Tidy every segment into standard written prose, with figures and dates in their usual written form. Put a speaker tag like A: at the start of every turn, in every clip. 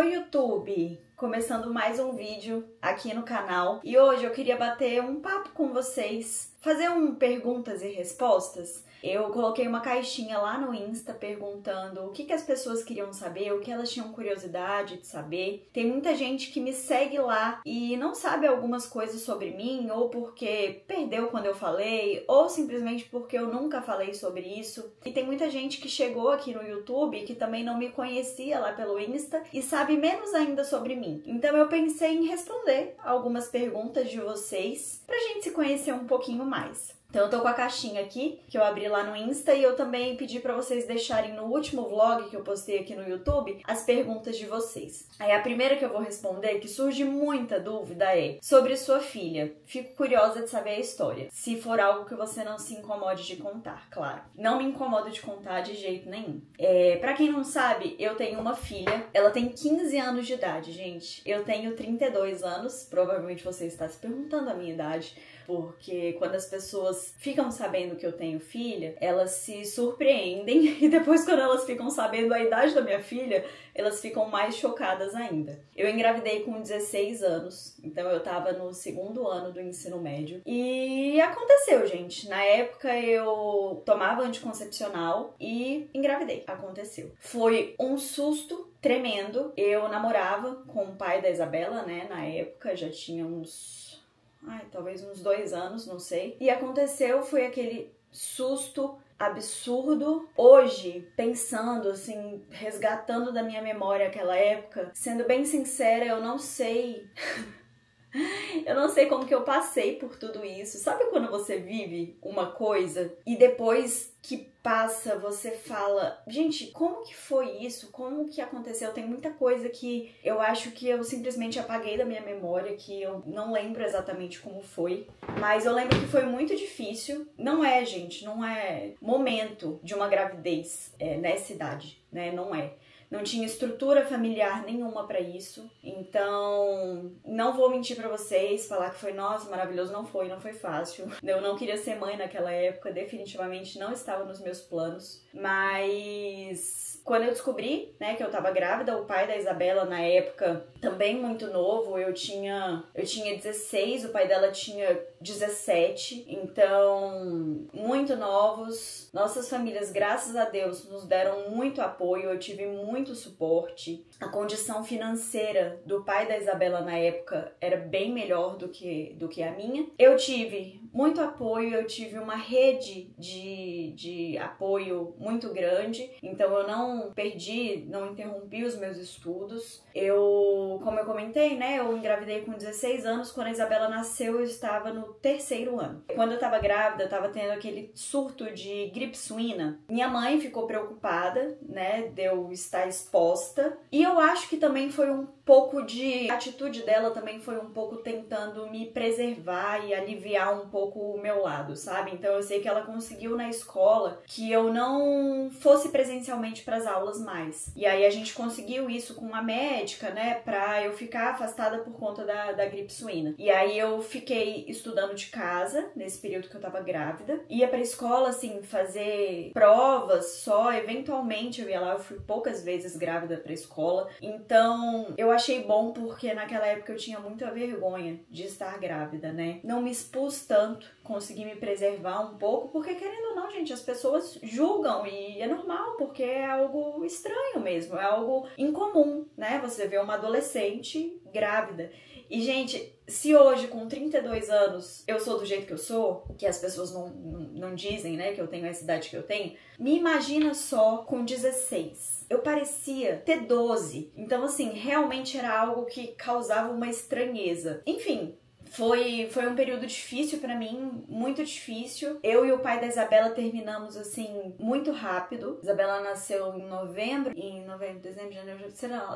A: Oi, YouTube! Começando mais um vídeo aqui no canal e hoje eu queria bater um papo com vocês, fazer perguntas e respostas. Eu coloquei uma caixinha lá no Insta perguntando o que as pessoas queriam saber, o que elas tinham curiosidade de saber. Tem muita gente que me segue lá e não sabe algumas coisas sobre mim, ou porque perdeu quando eu falei, ou simplesmente porque eu nunca falei sobre isso. E tem muita gente que chegou aqui no YouTube que também não me conhecia lá pelo Insta e sabe menos ainda sobre mim. Então eu pensei em responder algumas perguntas de vocês pra gente se conhecer um pouquinho mais. Então eu tô com a caixinha aqui, que eu abri lá no Insta, e eu também pedi pra vocês deixarem no último vlog que eu postei aqui no YouTube, as perguntas de vocês. Aí a primeira que eu vou responder, que surge muita dúvida, é sobre sua filha. Fico curiosa de saber a história. Se for algo que você não se incomode de contar, claro. Não me incomodo de contar de jeito nenhum. Pra quem não sabe, eu tenho uma filha, ela tem 15 anos de idade, gente. Eu tenho 32 anos, provavelmente você está se perguntando a minha idade, porque quando as pessoas ficam sabendo que eu tenho filha, elas se surpreendem e depois quando elas ficam sabendo a idade da minha filha, elas ficam mais chocadas ainda. Eu engravidei com 16 anos, então eu tava no segundo ano do ensino médio e aconteceu, gente. Na época eu tomava anticoncepcional e engravidei. Aconteceu. Foi um susto tremendo. Eu namorava com o pai da Isabela, né? Na época já tinha talvez uns 2 anos, não sei. E aconteceu, foi aquele susto absurdo. Hoje, pensando assim, resgatando da minha memória aquela época, sendo bem sincera, eu não sei... Eu não sei como que eu passei por tudo isso. Sabe quando você vive uma coisa e depois que passa, você fala, gente, como que foi isso? Como que aconteceu? Tem muita coisa que eu acho que eu simplesmente apaguei da minha memória, que eu não lembro exatamente como foi. Mas eu lembro que foi muito difícil. Não é, gente, não é momento de uma gravidez nessa idade, né? Não é. Não tinha estrutura familiar nenhuma pra isso, então não vou mentir pra vocês, falar que foi, nossa, maravilhoso, não foi fácil. Eu não queria ser mãe naquela época, definitivamente não estava nos meus planos, mas... Quando eu descobri, né, que eu tava grávida, o pai da Isabela, na época, também muito novo, eu tinha 16, o pai dela tinha 17, então, muito novos. Nossas famílias, graças a Deus, nos deram muito apoio, eu tive muito suporte. A condição financeira do pai da Isabela, na época, era bem melhor do que a minha. Eu tive muito apoio, eu tive uma rede de apoio muito grande, então eu não interrompi os meus estudos. Como eu comentei, né, eu engravidei com 16 anos, quando a Isabela nasceu eu estava no 3º ano. Quando eu estava grávida, eu estava tendo aquele surto de gripe suína. Minha mãe ficou preocupada, né, de eu estar exposta, e eu acho que também foi um pouco de... A atitude dela também foi um pouco tentando me preservar e aliviar um pouco o meu lado, sabe? Então eu sei que ela conseguiu na escola que eu não fosse presencialmente para as aulas mais. E aí a gente conseguiu isso com uma médica, né, pra eu ficar afastada por conta da gripe suína. E aí eu fiquei estudando de casa, nesse período que eu tava grávida. Ia pra escola, assim, fazer provas só, eventualmente eu ia lá, eu fui poucas vezes grávida pra escola. Então eu achei bom porque naquela época eu tinha muita vergonha de estar grávida, né. Não me expus tanto, consegui me preservar um pouco, porque querendo ou não, gente, as pessoas julgam e é normal, porque é algo estranho mesmo, é algo incomum, né? Você vê uma adolescente grávida. E, gente, se hoje, com 32 anos, eu sou do jeito que eu sou, que as pessoas não dizem, né, que eu tenho essa idade que eu tenho, me imagina só com 16. Eu parecia ter 12. Então, assim, realmente era algo que causava uma estranheza. Enfim... Foi um período difícil pra mim, muito difícil. Eu e o pai da Isabela terminamos, assim, muito rápido. Isabela nasceu em novembro, dezembro, janeiro,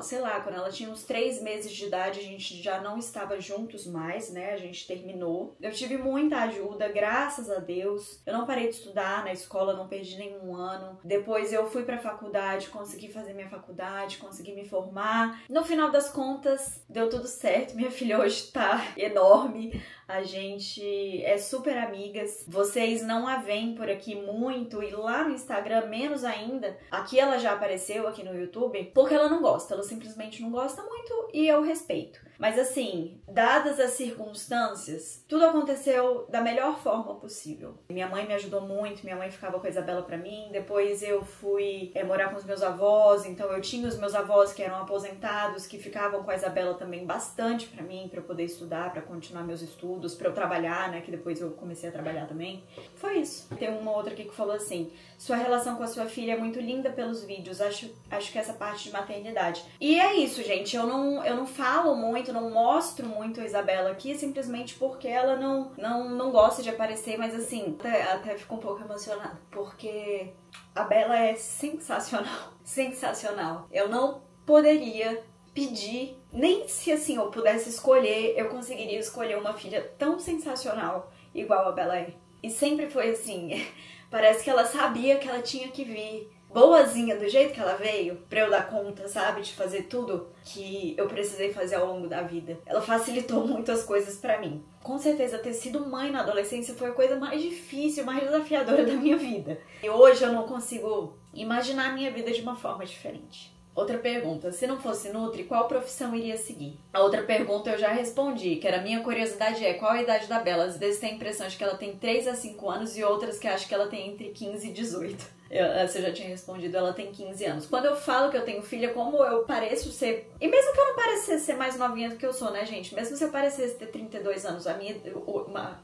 A: sei lá, quando ela tinha uns 3 meses de idade, a gente já não estava juntos mais, né? A gente terminou. Eu tive muita ajuda, graças a Deus. Eu não parei de estudar na escola, não perdi nenhum ano. Depois eu fui pra faculdade, consegui fazer minha faculdade, consegui me formar. No final das contas, deu tudo certo. Minha filha hoje tá enorme. enorme. A gente é super amigas. Vocês não a veem por aqui muito e lá no Instagram menos ainda. Aqui ela já apareceu aqui no YouTube porque ela não gosta. Ela simplesmente não gosta muito e eu respeito. Mas assim, dadas as circunstâncias, tudo aconteceu da melhor forma possível. Minha mãe me ajudou muito, minha mãe ficava com a Isabela pra mim. Depois eu fui morar com os meus avós, então eu tinha os meus avós que eram aposentados, que ficavam com a Isabela também bastante pra mim, pra eu poder estudar, pra continuar meus estudos, pra eu trabalhar, né, que depois eu comecei a trabalhar também. Foi isso. Tem uma outra aqui que falou assim: sua relação com a sua filha é muito linda pelos vídeos, acho que essa parte de maternidade. E é isso, gente, eu não falo muito, não mostro muito a Isabela aqui, simplesmente porque ela não gosta de aparecer, mas assim, até fico um pouco emocionada, porque a Bela é sensacional, sensacional. Eu não poderia pedir, nem se assim eu pudesse escolher, eu conseguiria escolher uma filha tão sensacional igual a Bela é. E sempre foi assim, parece que ela sabia que ela tinha que vir boazinha do jeito que ela veio, pra eu dar conta, sabe, de fazer tudo que eu precisei fazer ao longo da vida. Ela facilitou muitas coisas pra mim. Com certeza, ter sido mãe na adolescência foi a coisa mais difícil, mais desafiadora da minha vida. E hoje eu não consigo imaginar a minha vida de uma forma diferente. Outra pergunta: se não fosse Nutri, qual profissão iria seguir? A outra pergunta eu já respondi, que era: minha curiosidade é qual a idade da Bela? Às vezes tem a impressão de que ela tem 3 a 5 anos e outras que acham que ela tem entre 15 e 18. Essa eu já tinha respondido, ela tem 15 anos. Quando eu falo que eu tenho filha, como eu pareço ser... E mesmo que eu não parecesse ser mais novinha do que eu sou, né, gente? Mesmo se eu parecesse ter 32 anos,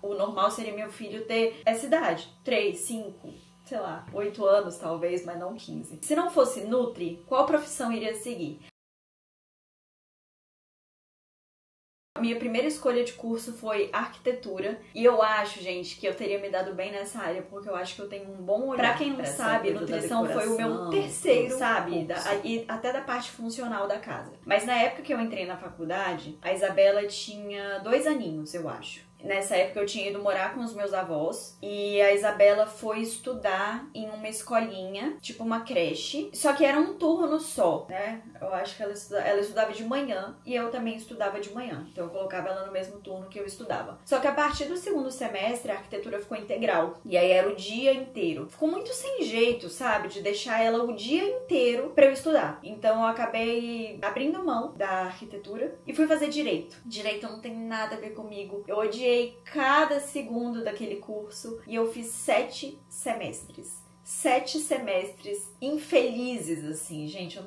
A: o normal seria meu filho ter essa idade. 3, 5... sei lá, 8 anos talvez, mas não 15. Se não fosse Nutri, qual profissão iria seguir? Minha primeira escolha de curso foi arquitetura e eu acho, gente, que eu teria me dado bem nessa área porque eu acho que eu tenho um bom olhar. Pra quem não sabe, nutrição foi o meu terceiro, sabe? E até da parte funcional da casa. Mas na época que eu entrei na faculdade, a Isabela tinha 2 aninhos, eu acho. Nessa época eu tinha ido morar com os meus avós e a Isabela foi estudar em uma escolinha, tipo uma creche, só que era um turno só, né? Eu acho que ela estudava de manhã e eu também estudava de manhã, então eu colocava ela no mesmo turno que eu estudava. Só que a partir do segundo semestre a arquitetura ficou integral e aí era o dia inteiro. Ficou muito sem jeito, sabe? De deixar ela o dia inteiro pra eu estudar. Então eu acabei abrindo mão da arquitetura e fui fazer direito. Direito não tem nada a ver comigo. Eu odiei cada segundo daquele curso e eu fiz 7 semestres. 7 semestres infelizes, assim, gente.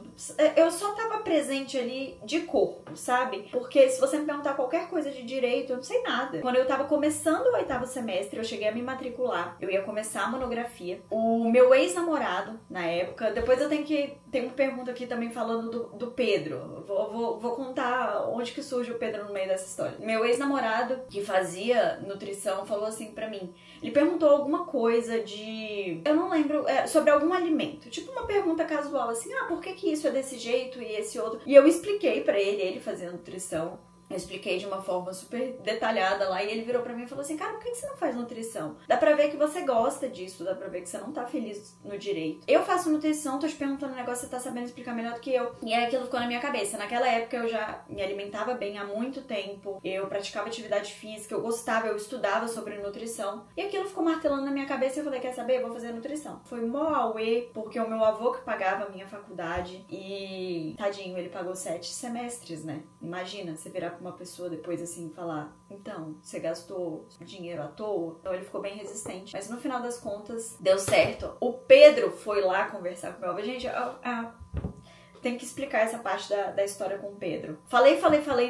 A: Eu só tava presente ali de corpo, sabe? Porque se você me perguntar qualquer coisa de direito, eu não sei nada. Quando eu tava começando o 8º semestre, eu cheguei a me matricular. Eu ia começar a monografia. O meu ex-namorado, na época... Depois eu tem uma pergunta aqui também falando do Pedro. Vou contar onde que surge o Pedro no meio dessa história. Meu ex-namorado, que fazia nutrição, falou assim pra mim. Ele perguntou alguma coisa de... eu não lembro, sobre algum alimento. Tipo uma pergunta casual, assim, por que isso é desse jeito e esse outro? E eu expliquei pra ele fazia nutrição. Eu expliquei de uma forma super detalhada lá e ele virou pra mim e falou assim: cara, por que você não faz nutrição? Dá pra ver que você gosta disso, dá pra ver que você não tá feliz no direito. Eu faço nutrição, tô te perguntando um negócio, você tá sabendo explicar melhor do que eu. E aí aquilo ficou na minha cabeça. Naquela época eu já me alimentava bem há muito tempo, eu praticava atividade física, eu gostava, eu estudava sobre nutrição. E aquilo ficou martelando na minha cabeça e eu falei: quer saber? Eu vou fazer nutrição. Foi mó auê, porque o meu avô que pagava a minha faculdade e, tadinho, ele pagou 7 semestres, né? Imagina, você virar pra uma pessoa depois assim falar: então, você gastou dinheiro à toa? Então ele ficou bem resistente. Mas no final das contas, deu certo. O Pedro foi lá conversar com o meu avô. Gente, tem que explicar essa parte da história com o Pedro. Falei,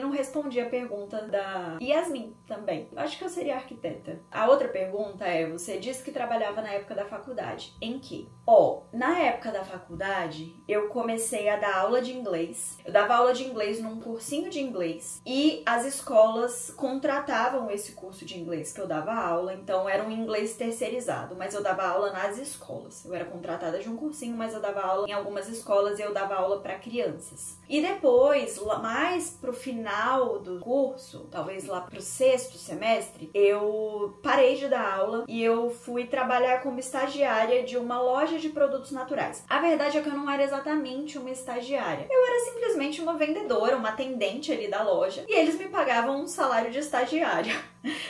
A: não respondi a pergunta da Yasmin também. Acho que eu seria arquiteta. A outra pergunta é: você disse que trabalhava na época da faculdade. Em que? Na época da faculdade, eu comecei a dar aula de inglês. Eu dava aula de inglês num cursinho de inglês e as escolas contratavam esse curso de inglês que eu dava aula, então era um inglês terceirizado, mas eu dava aula nas escolas. Eu era contratada de um cursinho, mas eu dava aula em algumas escolas e eu dava aula para crianças. E depois, mais pro final do curso, talvez lá pro 6º semestre, eu parei de dar aula e eu fui trabalhar como estagiária de uma loja de produtos naturais. A verdade é que eu não era exatamente uma estagiária. Eu era simplesmente uma vendedora, uma atendente ali da loja, e eles me pagavam um salário de estagiária.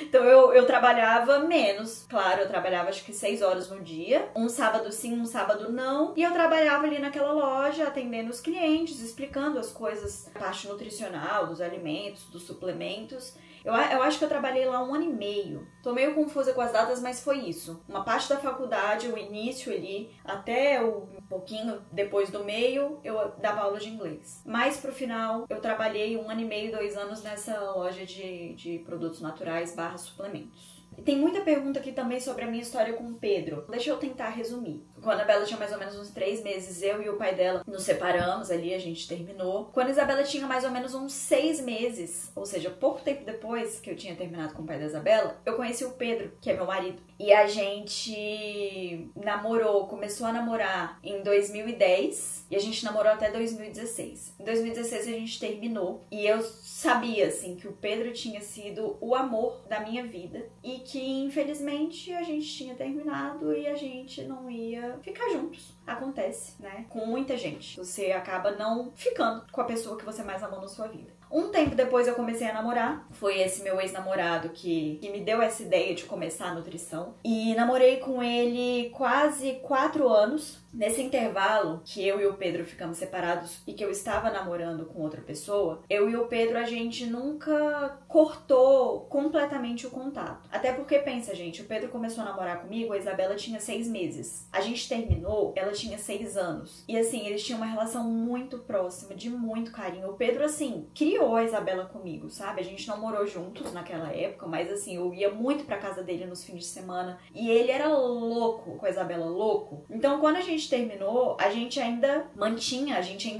A: Então eu trabalhava menos, claro, eu trabalhava acho que 6 horas no dia, um sábado sim, um sábado não, e eu trabalhava ali naquela loja atendendo os clientes, explicando as coisas, a parte nutricional, dos alimentos, dos suplementos. Eu acho que eu trabalhei lá 1 ano e meio. Tô meio confusa com as datas, mas foi isso. Uma parte da faculdade, o início ali, até um pouquinho depois do meio, eu dava aula de inglês. Mais pro final, eu trabalhei 1 ano e meio, 2 anos nessa loja de produtos naturais / suplementos. E tem muita pergunta aqui também sobre a minha história com o Pedro. Deixa eu tentar resumir. Quando a Bela tinha mais ou menos uns 3 meses, eu e o pai dela nos separamos ali, a gente terminou. Quando a Isabela tinha mais ou menos uns 6 meses, ou seja, pouco tempo depois que eu tinha terminado com o pai da Isabela, eu conheci o Pedro, que é meu marido. E a gente namorou, começou a namorar em 2010 e a gente namorou até 2016. Em 2016 a gente terminou e eu sabia, assim, que o Pedro tinha sido o amor da minha vida e que, infelizmente, a gente tinha terminado e a gente não ia ficar juntos. Acontece, né? Com muita gente. Você acaba não ficando com a pessoa que você mais amou na sua vida. Um tempo depois eu comecei a namorar. Foi esse meu ex-namorado que me deu essa ideia de começar a nutrição. E namorei com ele quase 4 anos. Nesse intervalo que eu e o Pedro ficamos separados e que eu estava namorando com outra pessoa, eu e o Pedro, a gente nunca cortou completamente o contato. Até porque, pensa, gente, o Pedro começou a namorar comigo, a Isabela tinha 6 meses. A gente terminou, ela tinha 6 anos. E assim, eles tinham uma relação muito próxima, de muito carinho. O Pedro, assim, criou a Isabela comigo, sabe? A gente não morou juntos naquela época, mas assim, eu ia muito pra casa dele nos fins de semana. E ele era louco com a Isabela, louco. Então, quando a gente terminou, a gente ainda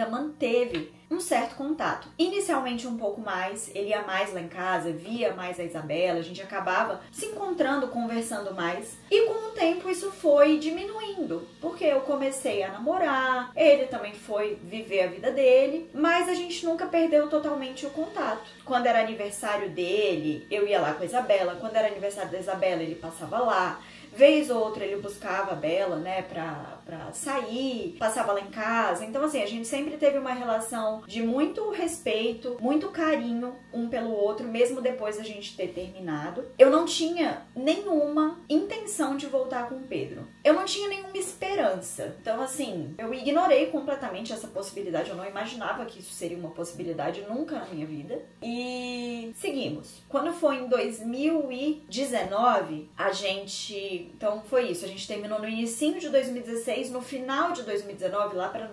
A: manteve um certo contato. Inicialmente um pouco mais, ele ia mais lá em casa, via mais a Isabela, a gente acabava se encontrando, conversando mais. E com o tempo isso foi diminuindo, porque eu comecei a namorar, ele também foi viver a vida dele, mas a gente nunca perdeu totalmente o contato. Quando era aniversário dele, eu ia lá com a Isabela, quando era aniversário da Isabela, ele passava lá. Vez ou outra ele buscava a Bela, né, pra sair, passava lá em casa. Então, assim, a gente sempre teve uma relação de muito respeito, muito carinho um pelo outro, mesmo depois da gente ter terminado. Eu não tinha nenhuma intenção de voltar com o Pedro. Eu não tinha nenhuma esperança. Então, assim, eu ignorei completamente essa possibilidade. Eu não imaginava que isso seria uma possibilidade nunca na minha vida. E seguimos. Quando foi em 2019, a gente... Então, foi isso. A gente terminou no início de 2016. No final de 2019, lá para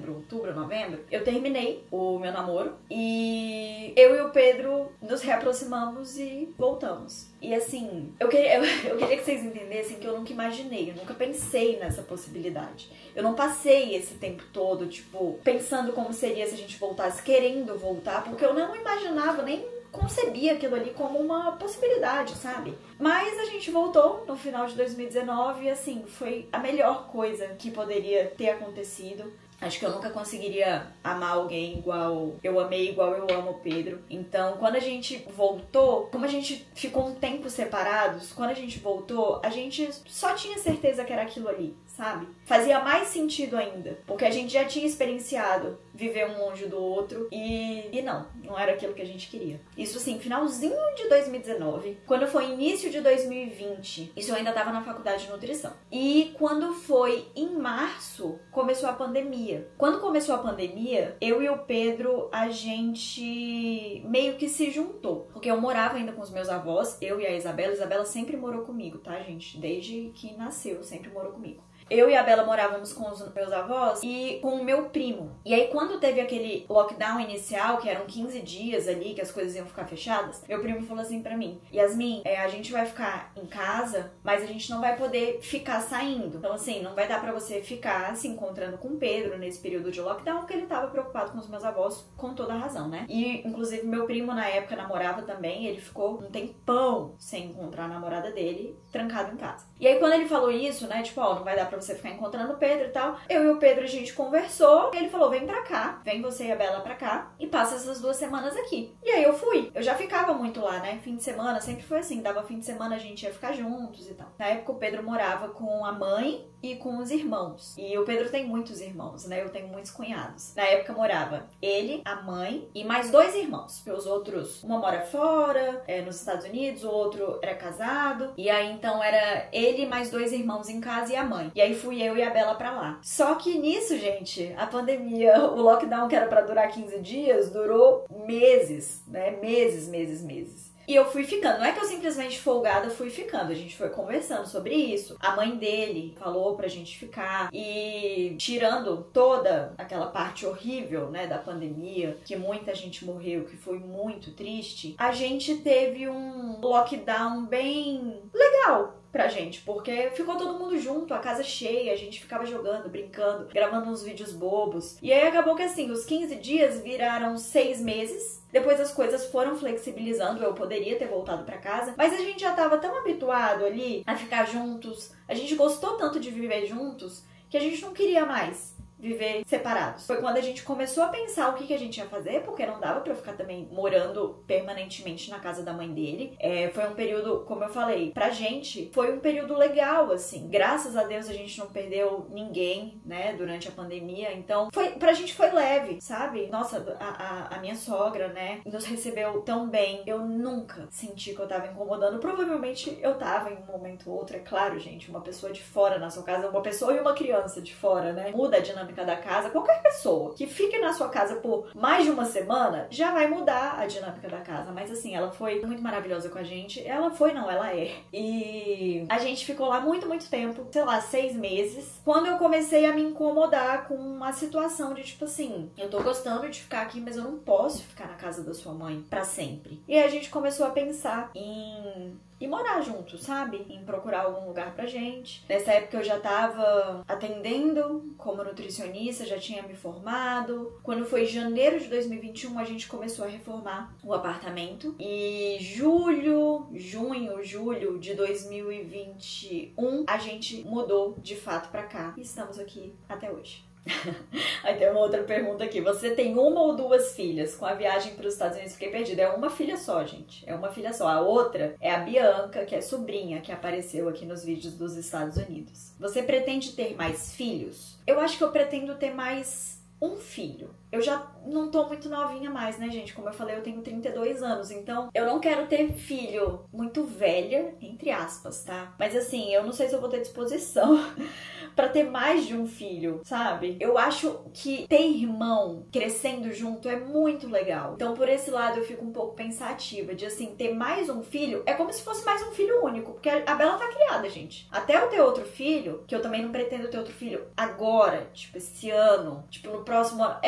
A: outubro, novembro, eu terminei o meu namoro e eu e o Pedro nos reaproximamos e voltamos. E assim, eu queria que vocês entendessem que eu nunca imaginei, eu nunca pensei nessa possibilidade. Eu não passei esse tempo todo, tipo, pensando como seria se a gente voltasse, querendo voltar, porque eu não imaginava, nem concebia aquilo ali como uma possibilidade, sabe? Mas a gente voltou no final de 2019 e assim, foi a melhor coisa que poderia ter acontecido. Acho que eu nunca conseguiria amar alguém igual eu amei, igual eu amo o Pedro. Então, quando a gente voltou, como a gente ficou um tempo separados, quando a gente voltou, a gente só tinha certeza que era aquilo ali, sabe? Fazia mais sentido ainda, porque a gente já tinha experienciado viver um longe do outro e não era aquilo que a gente queria. Isso assim, finalzinho de 2019, quando foi início de 2020, isso eu ainda tava na faculdade de nutrição. E quando foi em março, começou a pandemia. Quando começou a pandemia, eu e o Pedro, a gente meio que se juntou. Porque eu morava ainda com os meus avós, eu e a Isabela. A Isabela sempre morou comigo, tá, gente? Desde que nasceu, sempre morou comigo. Eu e a Bela morávamos com os meus avós e com o meu primo. E aí, quando teve aquele lockdown inicial, que eram 15 dias ali, que as coisas iam ficar fechadas, meu primo falou assim pra mim: Yasmin, a gente vai ficar em casa, mas a gente não vai poder ficar saindo. Então, assim, não vai dar pra você ficar se encontrando com o Pedro nesse período de lockdown, porque ele tava preocupado com os meus avós, com toda a razão, né? E, inclusive, meu primo, na época, namorava também. Ele ficou um tempão sem encontrar a namorada dele, trancado em casa. E aí, quando ele falou isso, né, tipo, não vai dar pra pra você ficar encontrando o Pedro e tal. Eu e o Pedro, a gente conversou, e ele falou, vem pra cá, vem você e a Bela pra cá, e passa essas 2 semanas aqui. E aí eu fui. Eu já ficava muito lá, né? Fim de semana, sempre foi assim, dava fim de semana, a gente ia ficar juntos e tal. Na época o Pedro morava com a mãe e com os irmãos. E o Pedro tem muitos irmãos, né? Eu tenho muitos cunhados. Na época morava ele, a mãe e mais 2 irmãos. Porque os outros, uma mora fora, nos Estados Unidos, o outro era casado. E aí então era ele mais 2 irmãos em casa e a mãe. E aí fui eu e a Bela pra lá. Só que nisso, gente, a pandemia, o lockdown que era pra durar 15 dias, durou meses, né? Meses. E eu fui ficando. Não é que eu simplesmente folgada fui ficando. A gente foi conversando sobre isso. A mãe dele falou pra gente ficar. E tirando toda aquela parte horrível, né, da pandemia, que muita gente morreu, que foi muito triste, a gente teve um lockdown bem legal pra gente, porque ficou todo mundo junto, a casa cheia, a gente ficava jogando, brincando, gravando uns vídeos bobos. E aí acabou que assim, os 15 dias viraram 6 meses. Depois as coisas foram flexibilizando, eu poderia ter voltado pra casa, mas a gente já tava tão habituado ali a ficar juntos, a gente gostou tanto de viver juntos, que a gente não queria mais viver separados. Foi quando a gente começou a pensar o que a gente ia fazer, porque não dava pra eu ficar também morando permanentemente na casa da mãe dele. Foi um período, como eu falei, pra gente, foi um período legal, assim. Graças a Deus a gente não perdeu ninguém, né, durante a pandemia. Então, pra gente foi leve, sabe? Nossa, a minha sogra, né, nos recebeu tão bem. Eu nunca senti que eu tava incomodando. Provavelmente eu tava em um momento ou outro, é claro, gente. Uma pessoa de fora na sua casa, uma pessoa e uma criança de fora, né, muda a dinâmica da casa. Qualquer pessoa que fique na sua casa por mais de uma semana já vai mudar a dinâmica da casa. Mas assim, ela foi muito maravilhosa com a gente. Ela é. E a gente ficou lá muito tempo, sei lá, 6 meses. Quando eu comecei a me incomodar com a situação de tipo assim, eu tô gostando de ficar aqui, mas eu não posso ficar na casa da sua mãe pra sempre. E aí a gente começou a pensar e morar junto, sabe? Em procurar algum lugar pra gente. Nessa época eu já tava atendendo como nutricionista, já tinha me formado. Quando foi janeiro de 2021, a gente começou a reformar o apartamento. E julho de 2021, a gente mudou de fato pra cá. E estamos aqui até hoje. Aí tem uma outra pergunta aqui. Você tem 1 ou 2 filhas? Com a viagem para os Estados Unidos fiquei perdida. É uma filha só, gente. É uma filha só. A outra é a Bianca, que é sobrinha, que apareceu aqui nos vídeos dos Estados Unidos. Você pretende ter mais filhos? Eu acho que eu pretendo ter mais um filho. Eu já não tô muito novinha mais, né, gente? Como eu falei, eu tenho 32 anos, então eu não quero ter filho muito velha, entre aspas, tá? Mas assim, eu não sei se eu vou ter disposição pra ter mais de um filho, sabe? Eu acho que ter irmão crescendo junto é muito legal. Então, por esse lado, eu fico um pouco pensativa de, assim, ter mais um filho é como se fosse mais um filho único, porque a Bela tá criada, gente. Até eu ter outro filho, que eu também não pretendo ter outro filho agora, tipo, esse ano, tipo, no próximo ano,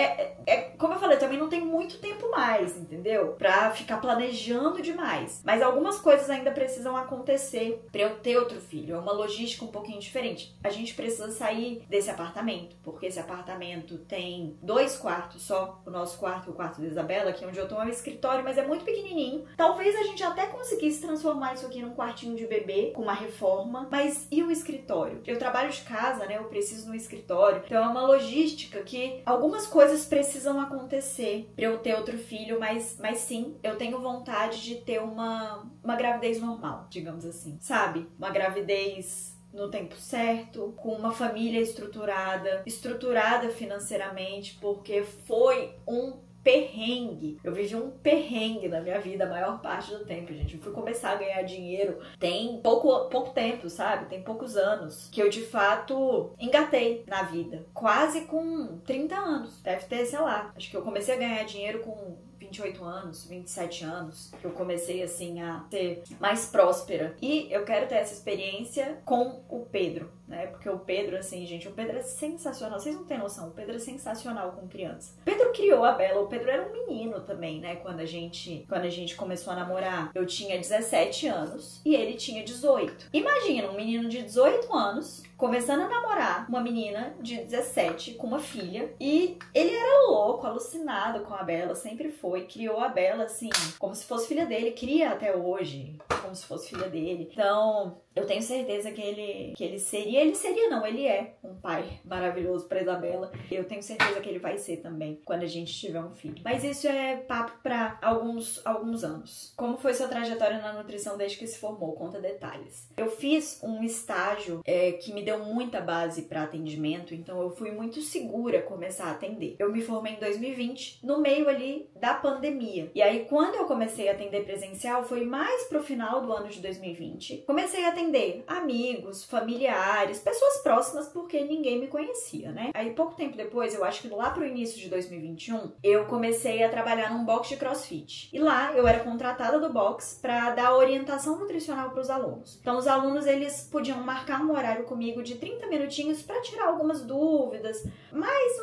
A: como eu falei, também não tem muito tempo mais, entendeu? Pra ficar planejando demais. Mas algumas coisas ainda precisam acontecer pra eu ter outro filho. É uma logística um pouquinho diferente. A gente precisa sair desse apartamento, porque esse apartamento tem 2 quartos só. O nosso quarto e o quarto da Isabela, que é onde eu tô, é um escritório, mas é muito pequenininho. Talvez a gente até conseguisse transformar isso aqui num quartinho de bebê, com uma reforma. Mas e o escritório? Eu trabalho de casa, né? Eu preciso no escritório. Então é uma logística que algumas coisas precisam acontecer pra eu ter outro filho, mas sim, eu tenho vontade de ter uma gravidez normal, digamos assim, sabe? Uma gravidez no tempo certo, com uma família estruturada financeiramente, porque foi um perrengue. Eu vivi um perrengue na minha vida a maior parte do tempo, gente. Eu fui começar a ganhar dinheiro tem pouco tempo, sabe? Tem poucos anos que eu, de fato, engatei na vida. Quase com 30 anos. Deve ter, sei lá. Acho que eu comecei a ganhar dinheiro com 28 anos, 27 anos, que eu comecei, assim, a ser mais próspera. E eu quero ter essa experiência com o Pedro, né? Porque o Pedro, assim, gente, o Pedro é sensacional. Vocês não têm noção, o Pedro é sensacional com criança. O Pedro criou a Bela, o Pedro era um menino também, né? Quando a gente começou a namorar, eu tinha 17 anos e ele tinha 18. Imagina, um menino de 18 anos começando a namorar uma menina de 17 com uma filha. E ele era louco, alucinado com a Bela, sempre foi. Criou a Bela, assim, como se fosse filha dele. Cria até hoje como se fosse filha dele. Então, eu tenho certeza que ele seria... Ele é um pai maravilhoso pra Isabela. Eu tenho certeza que ele vai ser também, quando a gente tiver um filho. Mas isso é papo pra alguns anos. Como foi sua trajetória na nutrição desde que se formou? Conta detalhes. Eu fiz um estágio que me deu muita base pra atendimento, então eu fui muito segura começar a atender. Eu me formei em 2020, no meio ali da pandemia. E aí, quando eu comecei a atender presencial, foi mais pro final do ano de 2020. Comecei a atender amigos, familiares, pessoas próximas, porque ninguém me conhecia, né? Aí, pouco tempo depois, eu acho que lá pro início de 2021, eu comecei a trabalhar num box de CrossFit. E lá, eu era contratada do box pra dar orientação nutricional pros alunos. Então, os alunos, eles podiam marcar um horário comigo de 30 minutinhos pra tirar algumas dúvidas, mais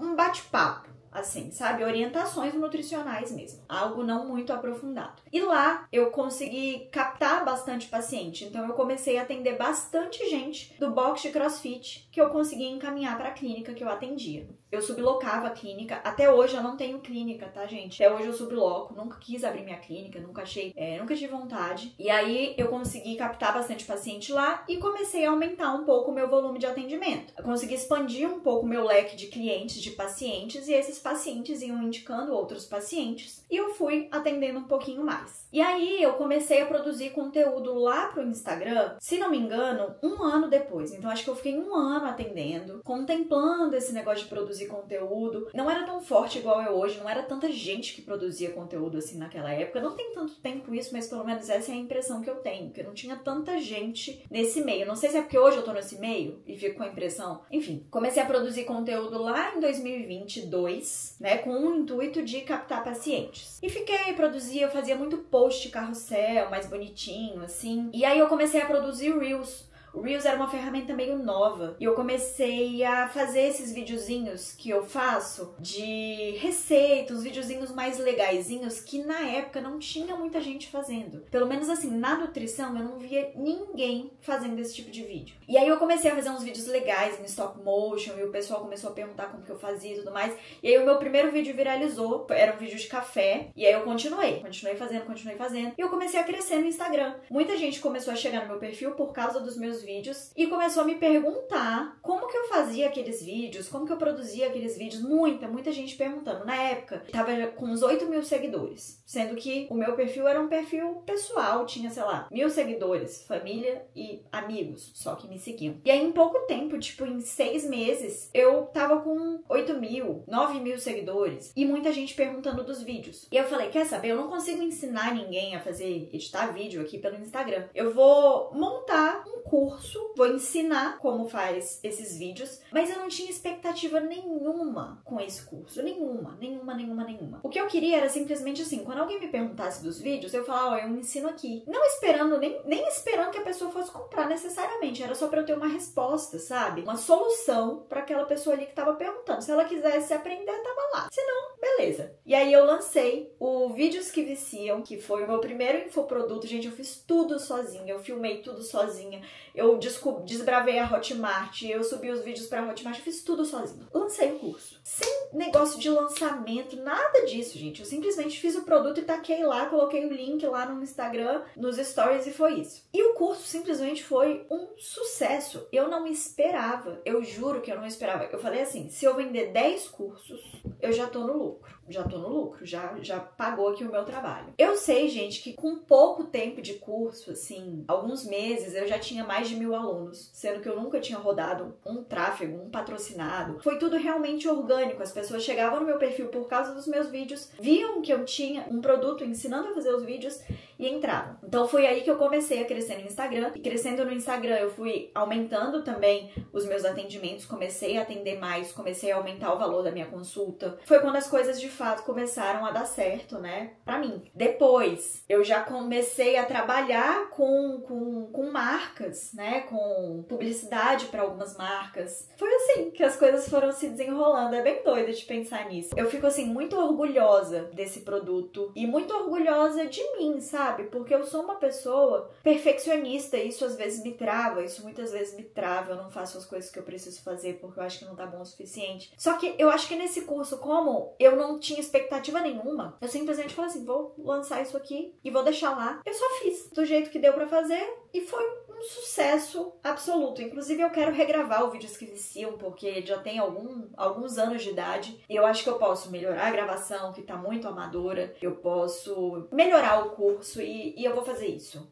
A: um bate-papo. Assim, sabe? Orientações nutricionais mesmo. Algo não muito aprofundado. E lá eu consegui captar bastante paciente. Então eu comecei a atender bastante gente do box de CrossFit que eu consegui encaminhar para a clínica que eu atendia. Eu sublocava a clínica. Até hoje eu não tenho clínica, tá, gente? Até hoje eu subloco. Nunca quis abrir minha clínica, nunca tive vontade. E aí eu consegui captar bastante paciente lá e comecei a aumentar um pouco o meu volume de atendimento. Eu consegui expandir um pouco o meu leque de clientes, de pacientes, e esses pacientes iam indicando outros pacientes e eu fui atendendo um pouquinho mais. E aí eu comecei a produzir conteúdo lá pro Instagram, se não me engano, 1 ano depois. Então acho que eu fiquei 1 ano atendendo, contemplando esse negócio de produzir conteúdo. Não era tão forte igual é hoje, não era tanta gente que produzia conteúdo assim naquela época. Não tem tanto tempo isso, mas pelo menos essa é a impressão que eu tenho, que não tinha tanta gente nesse meio. Não sei se é porque hoje eu tô nesse meio e fico com a impressão. Enfim, comecei a produzir conteúdo lá em 2022, né, com o intuito de captar pacientes. E produzia, eu fazia muito post carrossel, mais bonitinho, assim. E aí eu comecei a produzir Reels. O Reels era uma ferramenta meio nova e eu comecei a fazer esses videozinhos que eu faço de receitas, videozinhos mais legaisinhos que na época não tinha muita gente fazendo. Pelo menos assim, na nutrição eu não via ninguém fazendo esse tipo de vídeo. E aí eu comecei a fazer uns vídeos legais em stop motion e o pessoal começou a perguntar como que eu fazia e tudo mais. E aí o meu primeiro vídeo viralizou, era um vídeo de café, e aí eu continuei fazendo. E eu comecei a crescer no Instagram. Muita gente começou a chegar no meu perfil por causa dos meus vídeos e começou a me perguntar como que eu fazia aqueles vídeos, como que eu produzia aqueles vídeos. Muita gente perguntando. Na época, tava com uns 8.000 seguidores, sendo que o meu perfil era um perfil pessoal, tinha, sei lá, 1.000 seguidores, família e amigos, só que me seguiam. E aí, em pouco tempo, tipo, em 6 meses, eu tava com 8.000, 9.000 seguidores e muita gente perguntando dos vídeos. E eu falei, quer saber? Eu não consigo ensinar ninguém a editar vídeo aqui pelo Instagram. Eu vou montar um curso, vou ensinar como faz esses vídeos, mas eu não tinha expectativa nenhuma com esse curso. Nenhuma. O que eu queria era simplesmente assim, quando alguém me perguntasse dos vídeos, eu falava, eu ensino aqui. Não esperando, nem esperando que a pessoa fosse comprar necessariamente, era só pra eu ter uma resposta, sabe? Uma solução pra aquela pessoa ali que tava perguntando. Se ela quisesse aprender, tava lá. Se não, beleza. E aí eu lancei o Vídeos que Viciam, que foi o meu primeiro infoproduto. Gente, eu fiz tudo sozinha, eu filmei tudo sozinha, eu desbravei a Hotmart, eu subi os vídeos pra Hotmart, eu fiz tudo sozinha. Lancei o curso. Sem negócio de lançamento, nada disso, gente. Eu simplesmente fiz o produto e taquei lá, coloquei o link lá no Instagram, nos stories e foi isso. E o curso simplesmente foi um sucesso. Eu não esperava, eu juro que eu não esperava. Eu falei assim, se eu vender 10 cursos, eu já tô no lucro. Já pagou aqui o meu trabalho. Eu sei, gente, que com pouco tempo de curso, assim, alguns meses, eu já tinha mais de 1.000 alunos, sendo que eu nunca tinha rodado um tráfego, um patrocinado. Foi tudo realmente orgânico. As pessoas chegavam no meu perfil por causa dos meus vídeos, viam que eu tinha um produto ensinando a fazer os vídeos e entravam. Então foi aí que eu comecei a crescer no Instagram. E crescendo no Instagram, eu fui aumentando também os meus atendimentos, comecei a atender mais, comecei a aumentar o valor da minha consulta. Foi quando as coisas de fato começaram a dar certo, né, pra mim. Depois, eu já comecei a trabalhar com marcas, né, com publicidade pra algumas marcas. Foi assim que as coisas foram se desenrolando. É bem doido de pensar nisso. Eu fico, assim, muito orgulhosa desse produto e muito orgulhosa de mim, sabe? Porque eu sou uma pessoa perfeccionista e isso às vezes me trava, isso muitas vezes me trava. Eu não faço as coisas que eu preciso fazer porque eu acho que não tá bom o suficiente. Só que eu acho que nesse curso, como eu não tinha expectativa nenhuma, eu simplesmente falei assim, vou lançar isso aqui e vou deixar lá. Eu só fiz do jeito que deu pra fazer e foi um sucesso absoluto. Inclusive, eu quero regravar o Vídeos que Viciam, porque já tem alguns anos de idade. E eu acho que eu posso melhorar a gravação, que tá muito amadora. Eu posso melhorar o curso e eu vou fazer isso.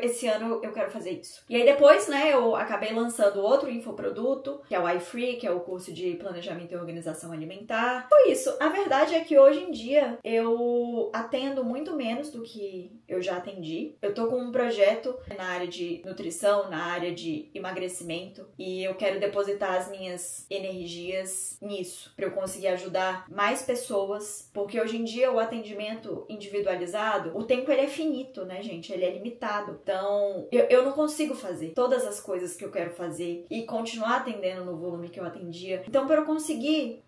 A: Esse ano eu quero fazer isso. E aí depois, né, eu acabei lançando outro infoproduto, que é o iFree, que é o curso de planejamento e organização alimentar. Foi isso. A verdade é que hoje em dia eu atendo muito menos do que eu já atendi. Eu tô com um projeto na área de nutrição, na área de emagrecimento, e eu quero depositar as minhas energias nisso, pra eu conseguir ajudar mais pessoas, porque hoje em dia o atendimento individualizado, o tempo ele é finito, né, gente? Ele é limitado. Então, eu não consigo fazer todas as coisas que eu quero fazer e continuar atendendo no volume que eu atendia. Então, pra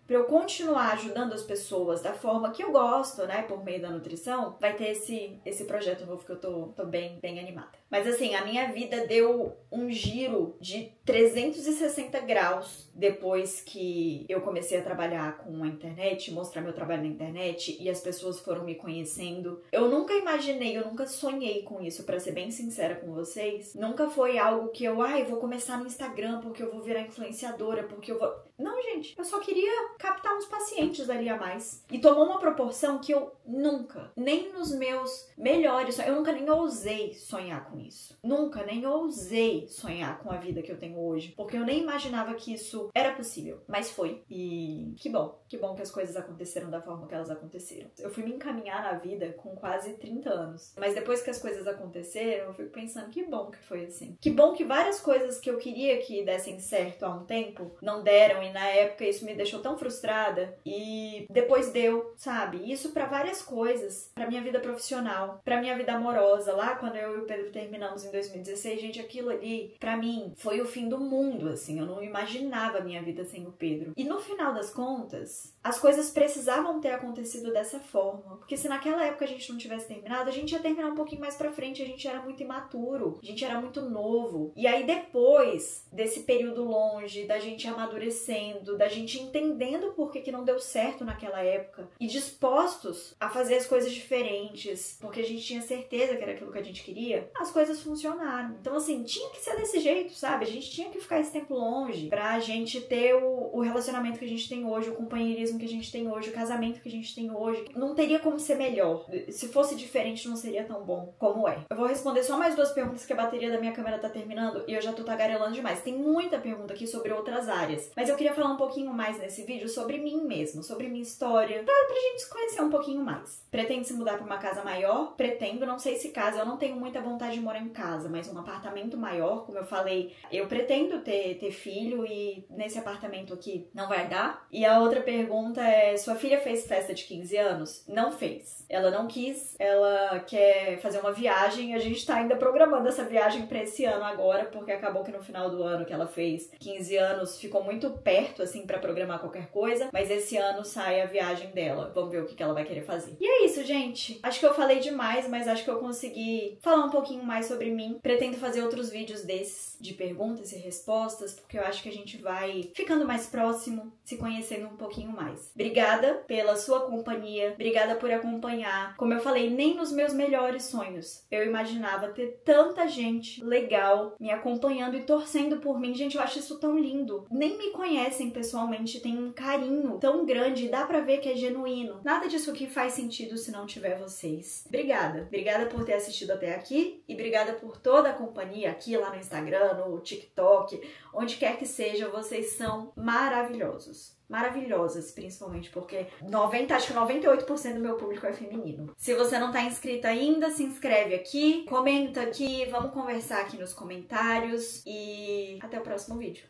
A: eu continuar ajudando as pessoas da forma que eu gosto, né, por meio da nutrição, vai ter esse projeto novo que eu tô bem animada. Mas assim, a minha vida deu um giro de 360 graus depois que eu comecei a trabalhar com a internet, mostrar meu trabalho na internet e as pessoas foram me conhecendo. Eu nunca imaginei, eu nunca sonhei com isso, pra ser bem sincera com vocês. Nunca foi algo que eu, vou começar no Instagram porque eu vou virar influenciadora, porque eu vou... Não, gente, eu só queria captar uns pacientes ali a mais. E tomou uma proporção que eu nunca, nem nos meus melhores, eu nunca nem ousei sonhar com isso. Nunca, nem ousei sonhar com a vida que eu tenho hoje, porque eu nem imaginava que isso era possível, mas foi. E que bom que as coisas aconteceram da forma que elas aconteceram. Eu fui me encaminhar na vida com quase 30 anos, mas depois que as coisas aconteceram, eu fico pensando que bom que foi assim. Que bom que várias coisas que eu queria que dessem certo há um tempo, não deram, e na época isso me deixou tão frustrada, e depois deu, sabe? Isso pra várias coisas, pra minha vida profissional, pra minha vida amorosa, lá quando eu e o Pedro terminamos em 2016, gente, aquilo ali, pra mim, foi o fim do mundo, assim, eu não imaginava a minha vida sem o Pedro. E no final das contas, as coisas precisavam ter acontecido dessa forma, porque se naquela época a gente não tivesse terminado, a gente ia terminar um pouquinho mais pra frente, a gente era muito imaturo, a gente era muito novo. E aí depois desse período longe, da gente amadurecendo, da gente entendendo por que não deu certo naquela época e dispostos a fazer as coisas diferentes, porque a gente tinha certeza que era aquilo que a gente queria, as coisas funcionaram. Então assim, tinha que ser desse jeito, sabe? A gente tinha que ficar esse tempo longe pra gente ter o relacionamento que a gente tem hoje, o companheirismo que a gente tem hoje, o casamento que a gente tem hoje. Não teria como ser melhor. Se fosse diferente, não seria tão bom como é. Eu vou responder só mais 2 perguntas que a bateria da minha câmera tá terminando e eu já tô tagarelando demais. Tem muita pergunta aqui sobre outras áreas, mas eu queria falar um pouquinho mais nesse vídeo sobre mim mesmo, sobre minha história, pra gente se conhecer um pouquinho mais. Pretende se mudar pra uma casa maior? Pretendo, não sei se casa, eu não tenho muita vontade de morar em casa, mas um apartamento maior, como eu falei, eu pretendo ter filho e nesse apartamento aqui não vai dar. E a outra pergunta é, sua filha fez festa de 15 anos? Não fez. Ela não quis, ela quer fazer uma viagem, a gente tá ainda programando essa viagem pra esse ano agora, porque acabou que no final do ano que ela fez 15 anos ficou muito perto, assim, pra programar qualquer coisa, mas esse ano sai a viagem dela. Vamos ver o que ela vai querer fazer. E é isso, gente. Acho que eu falei demais, mas acho que eu consegui falar um pouquinho mais sobre mim. Pretendo fazer outros vídeos desses, de perguntas e respostas, porque eu acho que a gente vai ficando mais próximo, se conhecendo um pouquinho mais. Obrigada pela sua companhia, obrigada por acompanhar. Como eu falei, nem nos meus melhores sonhos eu imaginava ter tanta gente legal me acompanhando e torcendo por mim. Gente, eu acho isso tão lindo. Nem me conhecem pessoalmente, tem um carinho tão grande, dá pra ver que é genuíno. Nada disso aqui faz sentido se não tiver vocês. Obrigada. Obrigada por ter assistido até aqui e obrigada por toda a companhia aqui, lá no Instagram, no TikTok, onde quer que seja, vocês são maravilhosos. Maravilhosas, principalmente, porque acho que 98% do meu público é feminino. Se você não tá inscrito ainda, se inscreve aqui, comenta aqui, vamos conversar aqui nos comentários e até o próximo vídeo.